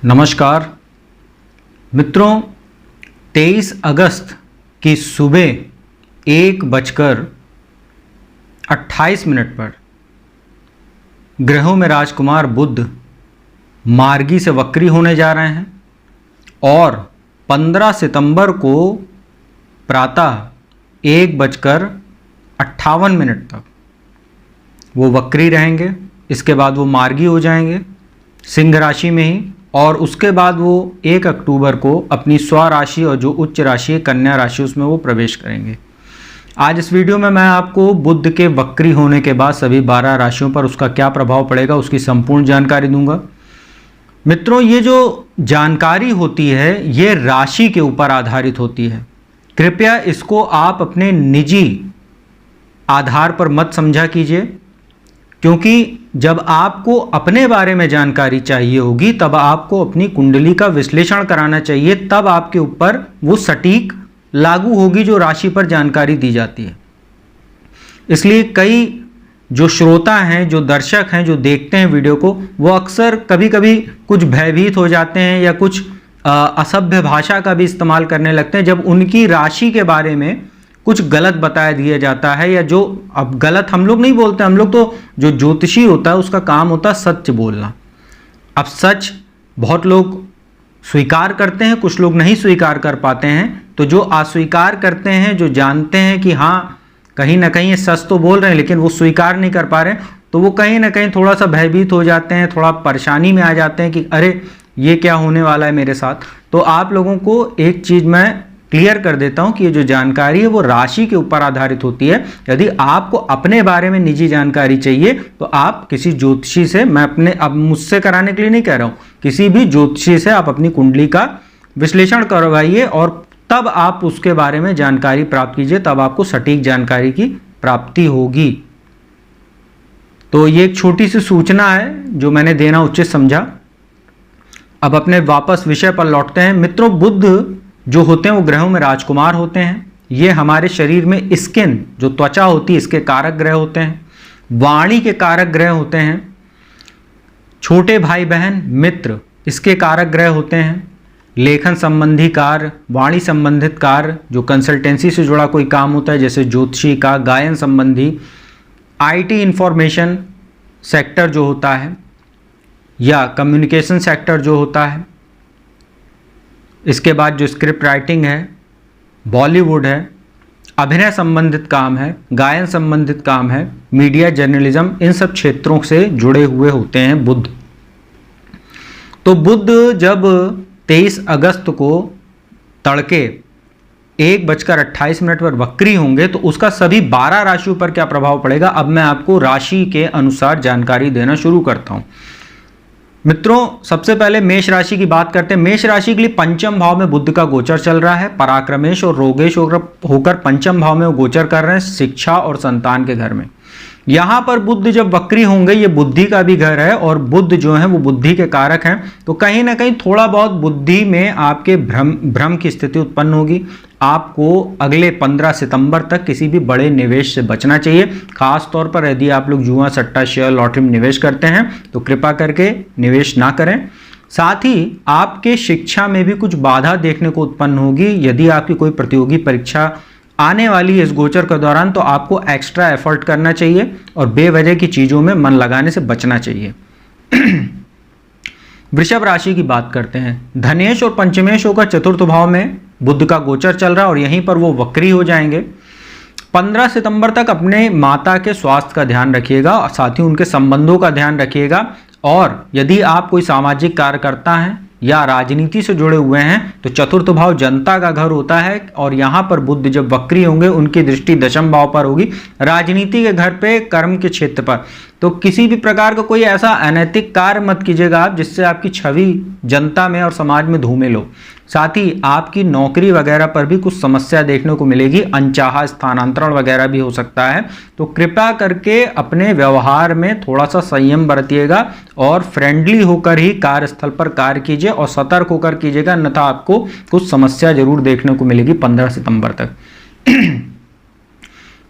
नमस्कार मित्रों, 23 अगस्त की सुबह 1:28 पर ग्रहों में राजकुमार बुध मार्गी से वक्री होने जा रहे हैं और 15 सितंबर को प्रातः 1:58 तक वो वक्री रहेंगे। इसके बाद वो मार्गी हो जाएंगे सिंह राशि में ही, और उसके बाद वो 1 अक्टूबर को अपनी स्वराशि और जो उच्च राशि है कन्या राशि उसमें वो प्रवेश करेंगे। आज इस वीडियो में मैं आपको बुध के वक्री होने के बाद सभी 12 राशियों पर उसका क्या प्रभाव पड़ेगा उसकी संपूर्ण जानकारी दूंगा। मित्रों, ये जो जानकारी होती है ये राशि के ऊपर आधारित होती है। कृपया इसको आप अपने निजी आधार पर मत समझा कीजिए, क्योंकि जब आपको अपने बारे में जानकारी चाहिए होगी तब आपको अपनी कुंडली का विश्लेषण कराना चाहिए, तब आपके ऊपर वो सटीक लागू होगी जो राशि पर जानकारी दी जाती है। इसलिए कई जो श्रोता हैं, जो दर्शक हैं, जो देखते हैं वीडियो को, वो अक्सर कभी कभी कुछ भयभीत हो जाते हैं या कुछ असभ्य भाषा का भी इस्तेमाल करने लगते हैं जब उनकी राशि के बारे में कुछ गलत बताया दिया जाता है। या जो अब गलत हम लोग नहीं बोलते, हम लोग तो जो ज्योतिषी होता है उसका काम होता है सच बोलना। अब सच बहुत लोग स्वीकार करते हैं, कुछ लोग नहीं स्वीकार कर पाते हैं। तो जो अस्वीकार करते हैं, जो जानते हैं कि हाँ कहीं ना कहीं ये सच तो बोल रहे हैं लेकिन वो स्वीकार नहीं कर पा रहे हैं, तो वो कहीं ना कहीं थोड़ा सा भयभीत हो जाते हैं, थोड़ा परेशानी में आ जाते हैं कि अरे ये क्या होने वाला है मेरे साथ। तो आप लोगों को एक चीज़ मैं क्लियर कर देता हूं कि ये जो जानकारी है वो राशि के ऊपर आधारित होती है। यदि आपको अपने बारे में निजी जानकारी चाहिए तो आप किसी ज्योतिषी से, मैं अपने अब मुझसे कराने के लिए नहीं कह रहा हूं, किसी भी ज्योतिषी से आप अपनी कुंडली का विश्लेषण करवाइए और तब आप उसके बारे में जानकारी प्राप्त कीजिए, तब आपको सटीक जानकारी की प्राप्ति होगी। तो ये एक छोटी सी सूचना है जो मैंने देना उचित समझा। अब अपने वापस विषय पर लौटते हैं। मित्रों, बुध जो होते हैं वो ग्रहों में राजकुमार होते हैं। ये हमारे शरीर में स्किन, जो त्वचा होती है, इसके कारक ग्रह होते हैं। वाणी के कारक ग्रह होते हैं। छोटे भाई बहन मित्र इसके कारक ग्रह होते हैं। लेखन संबंधी कार्य, वाणी संबंधित कार्य, जो कंसल्टेंसी से जुड़ा कोई काम होता है जैसे ज्योतिषी का, गायन संबंधी, आईटी इंफॉर्मेशन सेक्टर जो होता है या कम्युनिकेशन सेक्टर जो होता है। इसके बाद जो स्क्रिप्ट राइटिंग है, बॉलीवुड है, अभिनय संबंधित काम है, गायन संबंधित काम है, मीडिया, जर्नलिज्म, इन सब क्षेत्रों से जुड़े हुए होते हैं बुध। तो बुध जब 23 अगस्त को तड़के 1:28 पर वक्री होंगे तो उसका सभी 12 राशियों पर क्या प्रभाव पड़ेगा, अब मैं आपको राशि के अनुसार जानकारी देना शुरू करता हूं। मित्रों, सबसे पहले मेष राशि की बात करते हैं। मेष राशि के लिए पंचम भाव में बुध का गोचर चल रहा है। पराक्रमेश और रोगेश होकर पंचम भाव में वो गोचर कर रहे हैं, शिक्षा और संतान के घर में। यहां पर बुध जब वक्री होंगे, ये बुद्धि का भी घर है और बुध जो है वो बुद्धि के कारक हैं, तो कहीं ना कहीं थोड़ा बहुत बुद्धि में आपके भ्रम की स्थिति उत्पन्न होगी। आपको अगले 15 सितंबर तक किसी भी बड़े निवेश से बचना चाहिए। खास तौर पर यदि आप लोग जुआ, सट्टा, शेयर, लॉटरी में निवेश करते हैं तो कृपा करके निवेश ना करें। साथ ही आपके शिक्षा में भी कुछ बाधा देखने को उत्पन्न होगी। यदि आपकी कोई प्रतियोगी परीक्षा आने वाली है इस गोचर के दौरान तो आपको एक्स्ट्रा एफर्ट करना चाहिए और बेवजह की चीज़ों में मन लगाने से बचना चाहिए। वृषभ राशि की बात करते हैं। धनेश और पंचमेश होकर चतुर्थ भाव में बुध का गोचर चल रहा है और यहीं पर वो वक्री हो जाएंगे। 15 सितंबर तक अपने माता के स्वास्थ्य का ध्यान रखिएगा और साथ ही उनके संबंधों का ध्यान रखिएगा। और यदि आप कोई सामाजिक कार्यकर्ता हैं या राजनीति से जुड़े हुए हैं तो चतुर्थ भाव जनता का घर होता है और यहाँ पर बुध जब वक्री होंगे उनकी दृष्टि दशम भाव पर होगी, राजनीति के घर पे, कर्म के क्षेत्र पर। तो किसी भी प्रकार का कोई ऐसा अनैतिक कार्य मत कीजिएगा आप जिससे आपकी छवि जनता में और समाज में धूमिल हो। साथ ही आपकी नौकरी वगैरह पर भी कुछ समस्या देखने को मिलेगी, अनचाहा स्थानांतरण वगैरह भी हो सकता है। तो कृपया करके अपने व्यवहार में थोड़ा सा संयम बरतिएगा और फ्रेंडली होकर ही कार्यस्थल पर कार्य कीजिए और सतर्क होकर कीजिएगा, अन्यथा आपको कुछ समस्या जरूर देखने को मिलेगी 15 सितंबर तक।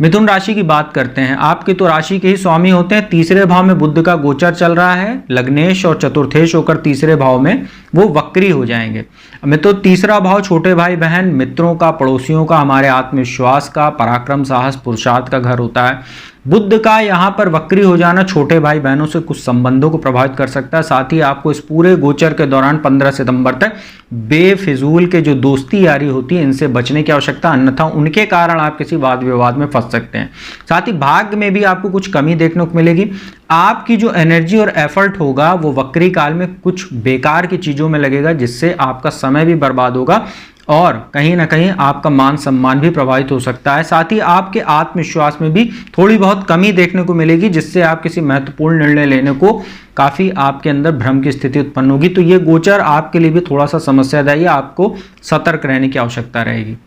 मिथुन राशि की बात करते हैं। आपके तो राशि के ही स्वामी होते हैं। तीसरे भाव में बुध का गोचर चल रहा है। लग्नेश और चतुर्थेश होकर तीसरे भाव में वो वक्री हो जाएंगे। मैं तो तीसरा भाव छोटे भाई बहन, मित्रों का, पड़ोसियों का, हमारे आत्मविश्वास का, पराक्रम, साहस, पुरुषार्थ का घर होता है। बुध का यहाँ पर वक्री हो जाना छोटे भाई बहनों से कुछ संबंधों को प्रभावित कर सकता है। साथ ही आपको इस पूरे गोचर के दौरान 15 सितंबर तक बेफिजूल के जो दोस्ती यारी होती है इनसे बचने की आवश्यकता, अन्यथा उनके कारण आप किसी वाद विवाद में फंस सकते हैं। साथ ही भाग्य में भी आपको कुछ कमी देखने को मिलेगी। आपकी जो एनर्जी और एफर्ट होगा वो वक्री काल में कुछ बेकार की चीज़ों में लगेगा, जिससे आपका समय भी बर्बाद होगा और कहीं ना कहीं आपका मान सम्मान भी प्रभावित हो सकता है। साथ ही आपके आत्मविश्वास में भी थोड़ी बहुत कमी देखने को मिलेगी, जिससे आप किसी महत्वपूर्ण निर्णय लेने को काफ़ी आपके अंदर भ्रम की स्थिति उत्पन्न होगी। तो ये गोचर आपके लिए भी थोड़ा सा समस्यादायी है, आपको सतर्क रहने की आवश्यकता रहेगी।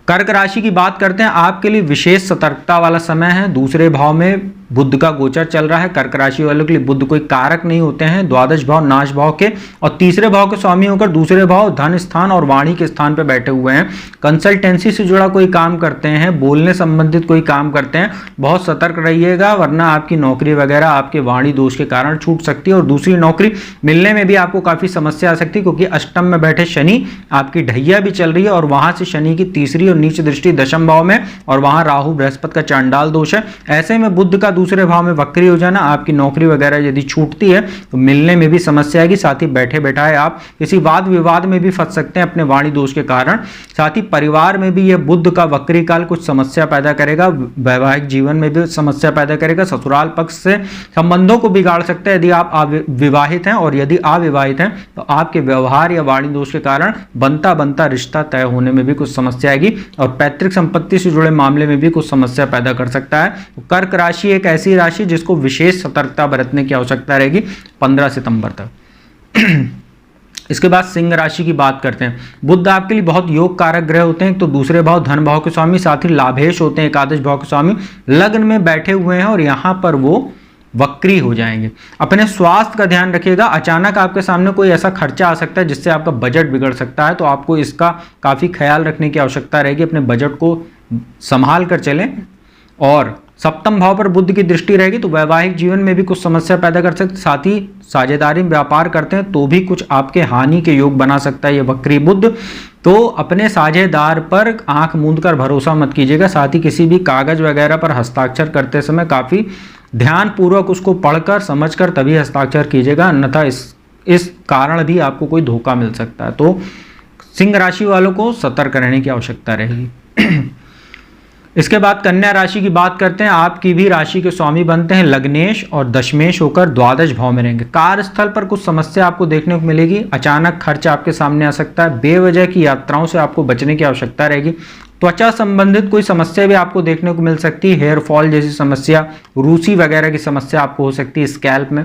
कर्क राशि की बात करते हैं। आपके लिए विशेष सतर्कता वाला समय है। दूसरे भाव में बुध का गोचर चल रहा है। कर्क राशि वालों के लिए बुध कोई कारक नहीं होते हैं। द्वादश भाव नाश भाव के और तीसरे भाव के स्वामी होकर दूसरे भाव धन स्थान और वाणी के स्थान पर बैठे हुए हैं। कंसल्टेंसी से जुड़ा कोई काम करते हैं, बोलने संबंधित कोई काम करते हैं, बहुत सतर्क रहिएगा, वरना आपकी नौकरी वगैरह आपके वाणी दोष के कारण छूट सकती है और दूसरी नौकरी मिलने में भी आपको काफ़ी समस्या आ सकती है, क्योंकि अष्टम में बैठे शनि आपकी ढैया भी चल रही है और वहां से शनि की तीसरी और नीच दृष्टि दशम भाव में और वहां राहु बृहस्पति का चांडाल दोष है। ऐसे में बुध का दूसरे भाव में वक्री हो जाना, आपकी नौकरी वगैरह यदि छूटती है तो मिलने में भी समस्या आएगी। साथ ही बैठे बैठाए आप किसी वाद विवाद में भी फंस सकते हैं अपने वाणी दोष के कारण। साथ ही परिवार में भी यह बुध का वक्री काल कुछ समस्या पैदा करेगा। वैवाहिक जीवन में भी समस्या पैदा करेगा। ससुराल पक्ष से संबंधों को बिगाड़ सकता है यदि आप विवाहित हैं, और यदि अविवाहित हैं तो आपके व्यवहार या वाणी दोष के कारण बनता बनता रिश्ता तय होने में भी कुछ समस्या आएगी और पैतृक संपत्ति से जुड़े मामले में भी कुछ समस्या पैदा कर सकता है। तो कर्क राशि एक ऐसी राशि जिसको विशेष सतर्कता बरतने की आवश्यकता रहेगी 15 सितंबर तक। इसके बाद सिंह राशि की बात करते हैं। बुध आपके लिए बहुत योग कारक ग्रह होते हैं। तो दूसरे भाव धन भाव के स्वामी, साथ ही लाभेश होते हैं एकादश भाव के स्वामी, लग्न में बैठे हुए हैं और यहां पर वो वक्री हो जाएंगे। अपने स्वास्थ्य का ध्यान रखिएगा। अचानक आपके सामने कोई ऐसा खर्चा आ सकता है जिससे आपका बजट बिगड़ सकता है, तो आपको इसका काफ़ी ख्याल रखने की आवश्यकता रहेगी। अपने बजट को संभाल कर चलें। और सप्तम भाव पर बुध की दृष्टि रहेगी तो वैवाहिक जीवन में भी कुछ समस्या पैदा कर सकते। साथ ही साझेदारी में व्यापार करते हैं तो भी कुछ आपके हानि के योग बना सकता है ये वक्री बुध। तो अपने साझेदार पर आंख मूंद कर भरोसा मत कीजिएगा। साथ ही किसी भी कागज वगैरह पर हस्ताक्षर करते समय काफ़ी ध्यानपूर्वक उसको पढ़कर समझकर तभी हस्ताक्षर कीजिएगा, अन्यथा इस कारण भी आपको कोई धोखा मिल सकता है। तो सिंह राशि वालों को सतर्क रहने की आवश्यकता रहेगी। इसके बाद कन्या राशि की बात करते हैं। आपकी भी राशि के स्वामी बनते हैं लग्नेश और दशमेश होकर द्वादश भाव में रहेंगे। कार्यस्थल पर कुछ समस्या आपको देखने को मिलेगी। अचानक खर्च आपके सामने आ सकता है। बेवजह की यात्राओं से आपको बचने की आवश्यकता रहेगी। त्वचा संबंधित कोई समस्या भी आपको देखने को मिल सकती है। हेयर फॉल जैसी समस्या, रूसी वगैरह की समस्या आपको हो सकती है स्कैल्प में।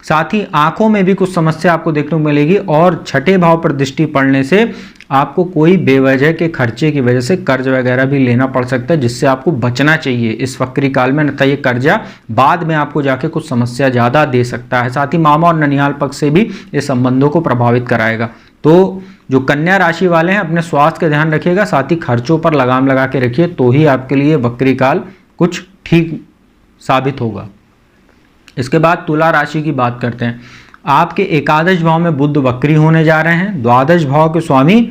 साथ ही आंखों में भी कुछ समस्या आपको देखने को मिलेगी और छठे भाव पर दृष्टि पड़ने से आपको कोई बेवजह के खर्चे की वजह से कर्ज वगैरह भी लेना पड़ सकता है, जिससे आपको बचना चाहिए इस वक्री काल में, अन्यथा ये कर्जा बाद में आपको जाके कुछ समस्या ज़्यादा दे सकता है। साथ ही मामा और ननिहाल पक्ष से भी ये संबंधों को प्रभावित कराएगा। तो जो कन्या राशि वाले हैं अपने स्वास्थ्य का ध्यान रखिएगा। साथ ही खर्चों पर लगाम लगा के रखिए, तो ही आपके लिए वक्री काल कुछ ठीक साबित होगा। इसके बाद तुला राशि की बात करते हैं। आपके एकादश भाव में बुध वक्री होने जा रहे हैं। द्वादश भाव के स्वामी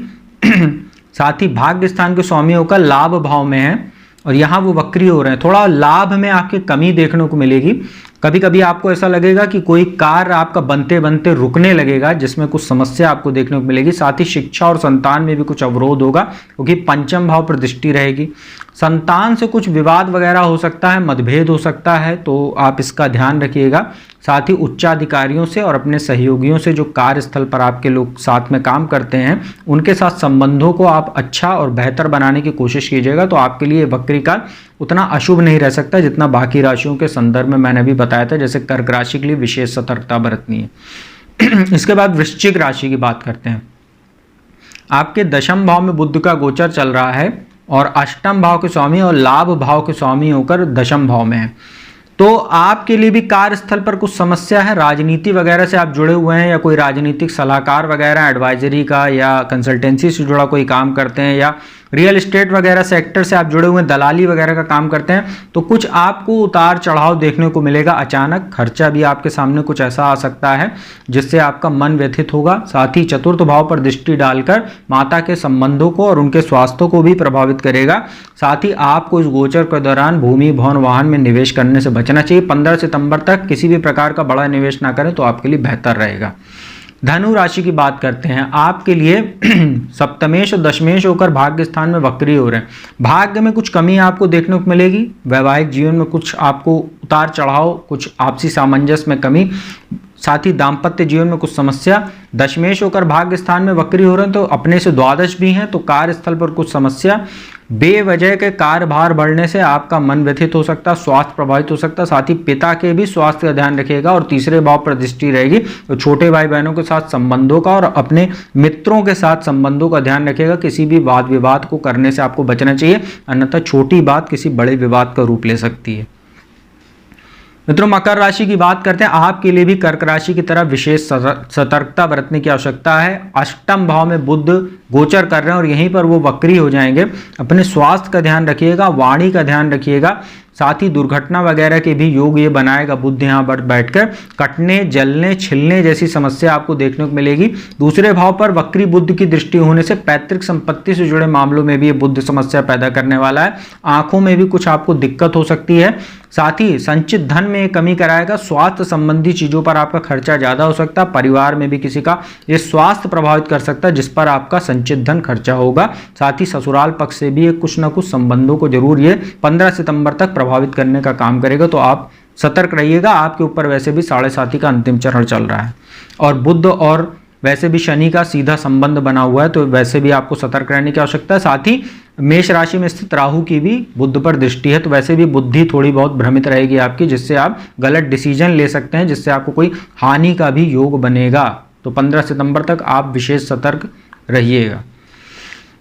साथ ही भाग्य स्थान के स्वामी होकर लाभ भाव में है और यहाँ वो वक्री हो रहे हैं। थोड़ा लाभ में आपकी कमी देखने को मिलेगी। कभी कभी आपको ऐसा लगेगा कि कोई कार्य आपका बनते बनते रुकने लगेगा, जिसमें कुछ समस्या आपको देखने को मिलेगी। साथ ही शिक्षा और संतान में भी कुछ अवरोध होगा, क्योंकि पंचम भाव पर दृष्टि रहेगी। संतान से कुछ विवाद वगैरह हो सकता है, मतभेद हो सकता है, तो आप इसका ध्यान रखिएगा। साथ ही उच्चाधिकारियों से और अपने सहयोगियों से जो कार्यस्थल पर आपके लोग साथ में काम करते हैं उनके साथ संबंधों को आप अच्छा और बेहतर बनाने की कोशिश कीजिएगा। तो आपके लिए वक्री काल उतना अशुभ नहीं रह सकता जितना बाकी राशियों के संदर्भ में मैंने अभी बताया था। जैसे कर्क राशि के लिए विशेष सतर्कता बरतनी है। इसके बाद वृश्चिक राशि की बात करते हैं। आपके दशम भाव में बुध का गोचर चल रहा है और अष्टम भाव के स्वामी और लाभ भाव के स्वामी होकर दशम भाव में है। तो आपके लिए भी कार्यस्थल पर कुछ समस्या है। राजनीति वगैरह से आप जुड़े हुए हैं या कोई राजनीतिक सलाहकार वगैरह एडवाइजरी का या कंसल्टेंसी से जुड़ा कोई काम करते हैं या रियल एस्टेट वगैरह सेक्टर से आप जुड़े हुए हैं, दलाली वगैरह का काम करते हैं, तो कुछ आपको उतार चढ़ाव देखने को मिलेगा। अचानक खर्चा भी आपके सामने कुछ ऐसा आ सकता है जिससे आपका मन व्यथित होगा। साथ ही चतुर्थ भाव पर दृष्टि डालकर माता के संबंधों को और उनके स्वास्थ्य को भी प्रभावित करेगा। साथ ही आपको इस गोचर के दौरान भूमि भवन वाहन में निवेश करने से बचना चाहिए। 15 सितंबर तक किसी भी प्रकार का बड़ा निवेश ना करें तो आपके लिए बेहतर रहेगा। धनु राशि की बात करते हैं, आपके लिए सप्तमेश और दशमेश होकर भाग्य स्थान में वक्री हो रहे हैं। भाग्य में कुछ कमी आपको देखने को मिलेगी, वैवाहिक जीवन में कुछ आपको उतार चढ़ाव, कुछ आपसी सामंजस्य में कमी, साथ ही दाम्पत्य जीवन में कुछ समस्या। दशमेश होकर भाग्य स्थान में वक्री हो रहे हैं तो अपने से द्वादश भी हैं, तो कार्यस्थल पर कुछ समस्या, बेवजह के कार्यभार बढ़ने से आपका मन व्यथित हो सकता है, स्वास्थ्य प्रभावित हो सकता है। साथ ही पिता के भी स्वास्थ्य का ध्यान रखिएगा और तीसरे भाव पर दृष्टि रहेगी तो छोटे भाई बहनों के साथ संबंधों का और अपने मित्रों के साथ संबंधों का ध्यान रखिएगा। किसी भी वाद विवाद को करने से आपको बचना चाहिए, अन्यथा छोटी बात किसी बड़े विवाद का रूप ले सकती है। मित्रों, मकर राशि की बात करते हैं, आपके लिए भी कर्क राशि की तरह विशेष सतर्कता बरतने की आवश्यकता है। अष्टम भाव में बुध गोचर कर रहे हैं और यहीं पर वो वक्री हो जाएंगे। अपने स्वास्थ्य का ध्यान रखिएगा, वाणी का ध्यान रखिएगा। साथ ही दुर्घटना वगैरह के भी योग ये बनाएगा। बुध यहाँ पर बैठकर कटने, जलने, छिलने जैसी समस्या आपको देखने को मिलेगी। दूसरे भाव पर वक्री बुध की दृष्टि होने से पैतृक संपत्ति से जुड़े मामलों में भी ये बुध समस्या पैदा करने वाला है। आंखों में भी कुछ आपको दिक्कत हो सकती है। साथ ही संचित धन में कमी कराएगा। स्वास्थ्य संबंधी चीजों पर आपका खर्चा ज्यादा हो सकता है। परिवार में भी किसी का ये स्वास्थ्य प्रभावित कर सकता है जिस पर आपका संचित धन खर्चा होगा। साथ ही ससुराल पक्ष से भी कुछ ना कुछ संबंधों को जरूर ये 15 सितंबर तक प्रभावित करने का काम करेगा, तो आप सतर्क रहिएगा। आपके ऊपर वैसे भी 7.5 का अंतिम चरण चल रहा है और बुध और वैसे भी शनि का सीधा संबंध बना हुआ है, तो वैसे भी आपको सतर्क रहने की आवश्यकता है। साथ ही मेष राशि में स्थित राहु की भी बुध पर दृष्टि है, तो वैसे भी बुद्धि थोड़ी बहुत भ्रमित रहेगी आपकी, जिससे आप गलत डिसीजन ले सकते हैं, जिससे आपको कोई हानि का भी योग बनेगा। तो 15 सितंबर तक आप विशेष सतर्क रहिएगा।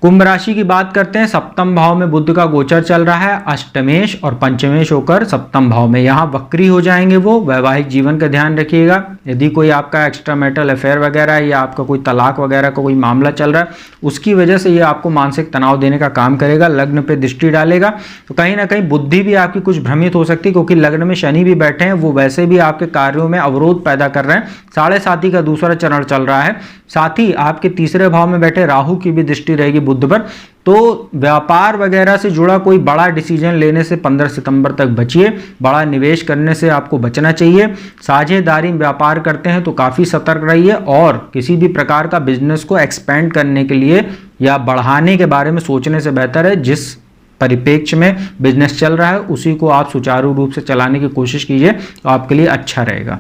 कुंभ राशि की बात करते हैं, सप्तम भाव में बुध का गोचर चल रहा है। अष्टमेश और पंचमेश होकर सप्तम भाव में यहाँ वक्री हो जाएंगे वो। वैवाहिक जीवन का ध्यान रखिएगा। यदि कोई आपका एक्स्ट्रा मैरिटल अफेयर वगैरह है या आपका कोई तलाक वगैरह का कोई मामला चल रहा है, उसकी वजह से ये आपको मानसिक तनाव देने का काम करेगा। लग्न पे दृष्टि डालेगा तो कहीं ना कहीं बुद्धि भी आपकी कुछ भ्रमित हो सकती है, क्योंकि लग्न में शनि भी बैठे हैं, वो वैसे भी आपके कार्यों में अवरोध पैदा कर रहे हैं। 7.5 का दूसरा चरण चल रहा है। साथ ही आपके तीसरे भाव में बैठे राहु की भी दृष्टि रहेगी बुध पर, तो व्यापार वगैरह से जुड़ा कोई बड़ा डिसीजन लेने से 15 सितंबर तक बचिए। बड़ा निवेश करने से आपको बचना चाहिए। साझेदारी व्यापार करते हैं तो काफ़ी सतर्क रहिए और किसी भी प्रकार का बिजनेस को एक्सपेंड करने के लिए या बढ़ाने के बारे में सोचने से बेहतर है जिस परिप्रेक्ष्य में बिजनेस चल रहा है उसी को आप सुचारू रूप से चलाने की कोशिश कीजिए, तो आपके लिए अच्छा रहेगा।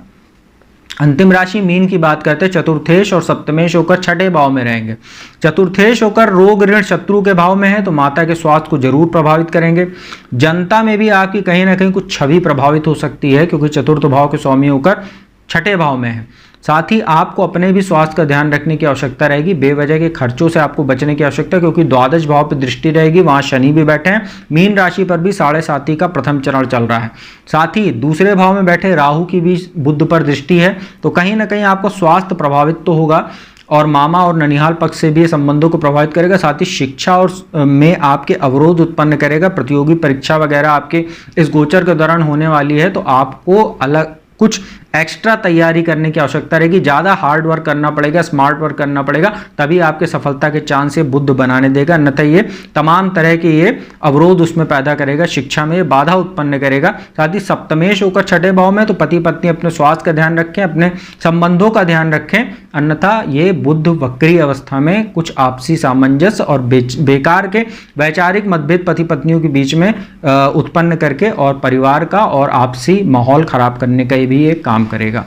अंतिम राशि मीन की बात करते हैं, चतुर्थेश और सप्तमेश होकर छठे भाव में रहेंगे। चतुर्थेश होकर रोग ऋण शत्रु के भाव में है, तो माता के स्वास्थ्य को जरूर प्रभावित करेंगे। जनता में भी आपकी कहीं ना कहीं कुछ छवि प्रभावित हो सकती है, क्योंकि चतुर्थ भाव के स्वामी होकर छठे भाव में है। साथ ही आपको अपने भी स्वास्थ्य का ध्यान रखने की आवश्यकता रहेगी। बेवजह के खर्चों से आपको बचने की आवश्यकता, क्योंकि द्वादश भाव पर दृष्टि रहेगी, वहां शनि भी बैठे हैं। मीन राशि पर भी 7.5 का प्रथम चरण चल रहा है। साथ ही दूसरे भाव में बैठे राहु की भी बुध पर दृष्टि है, तो कहीं ना कहीं आपका स्वास्थ्य प्रभावित तो होगा और मामा और ननिहाल पक्ष से भी संबंधों को प्रभावित करेगा। साथ ही शिक्षा और में आपके अवरोध उत्पन्न करेगा। प्रतियोगी परीक्षा वगैरह आपके इस गोचर के दौरान होने वाली है, तो आपको अलग कुछ एक्स्ट्रा तैयारी करने की आवश्यकता रहेगी। ज़्यादा हार्ड वर्क करना पड़ेगा, स्मार्ट वर्क करना पड़ेगा, तभी आपके सफलता के चांस से बुद्ध बनाने देगा। अन्यथा ये तमाम तरह के ये अवरोध उसमें पैदा करेगा, शिक्षा में बाधा उत्पन्न करेगा। साथ ही सप्तमेश होकर छठे भाव में, तो पति पत्नी अपने स्वास्थ्य का ध्यान रखें, अपने संबंधों का ध्यान रखें, अन्यथा ये बुद्ध वक्री अवस्था में कुछ आपसी सामंजस्य और बेकार के वैचारिक मतभेद पति पत्नियों के बीच में उत्पन्न करके और परिवार का और आपसी माहौल खराब करने का भी ये काम करेगा।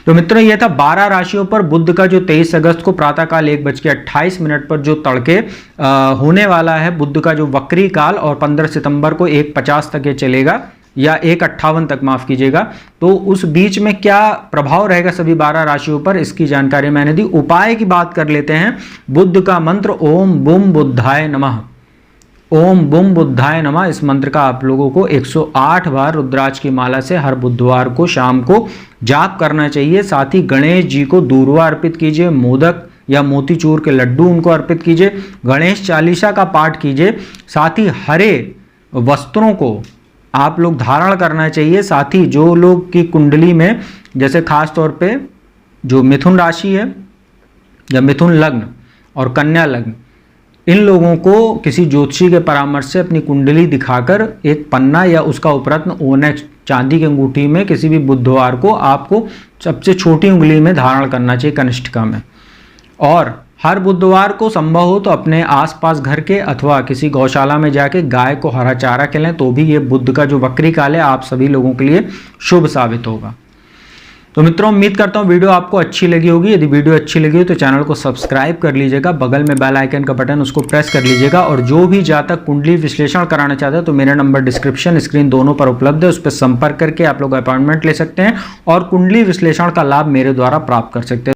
तो मित्रों, ये था 12 राशियों पर बुध का जो 23 अगस्त को प्रातःकाल 1:28 पर जो तड़के होने वाला है बुध का जो वक्री काल, और 15 सितंबर को 1:50 तक ये चलेगा या 1:58 तक, माफ कीजिएगा। तो उस बीच में क्या प्रभाव रहेगा सभी 12 राशियों पर, इसकी जानकारी मैंने दी। उपाय की बात कर लेते हैं। बुध का मंत्र ओम बुम बुद्धाय नमः। ओम बुम बुद्धाय नमः, इस मंत्र का आप लोगों को 108 बार रुद्राक्ष की माला से हर बुधवार को शाम को जाप करना चाहिए। साथ ही गणेश जी को दूर्वा अर्पित कीजिए, मोदक या मोतीचूर के लड्डू उनको अर्पित कीजिए। गणेश चालीसा का पाठ कीजिए। साथ ही हरे वस्त्रों को आप लोग धारण करना चाहिए। साथ ही जो लोग की कुंडली में जैसे खास तौर पे जो मिथुन राशि है या मिथुन लग्न और कन्या लग्न, इन लोगों को किसी ज्योतिषी के परामर्श से अपनी कुंडली दिखाकर एक पन्ना या उसका उपरत्न ओनेक्स चांदी की अंगूठी में किसी भी बुधवार को आपको सबसे छोटी उंगली में धारण करना चाहिए कनिष्ठिका में। और हर बुधवार को संभव हो तो अपने आसपास घर के अथवा किसी गौशाला में जाके गाय को हरा चारा खिलाएं, तो भी ये बुध का जो वक्री काल है आप सभी लोगों के लिए शुभ साबित होगा। तो मित्रों, उम्मीद करता हूँ वीडियो आपको अच्छी लगी होगी। यदि वीडियो अच्छी लगी हो तो चैनल को सब्सक्राइब कर लीजिएगा, बगल में बेल आइकन का बटन उसको प्रेस कर लीजिएगा। और जो भी जातक कुंडली विश्लेषण कराना चाहते हैं तो मेरा नंबर डिस्क्रिप्शन स्क्रीन दोनों पर उपलब्ध है, उस पर संपर्क करके आप लोग अपॉइंटमेंट ले सकते हैं और कुंडली विश्लेषण का लाभ मेरे द्वारा प्राप्त कर सकते हैं।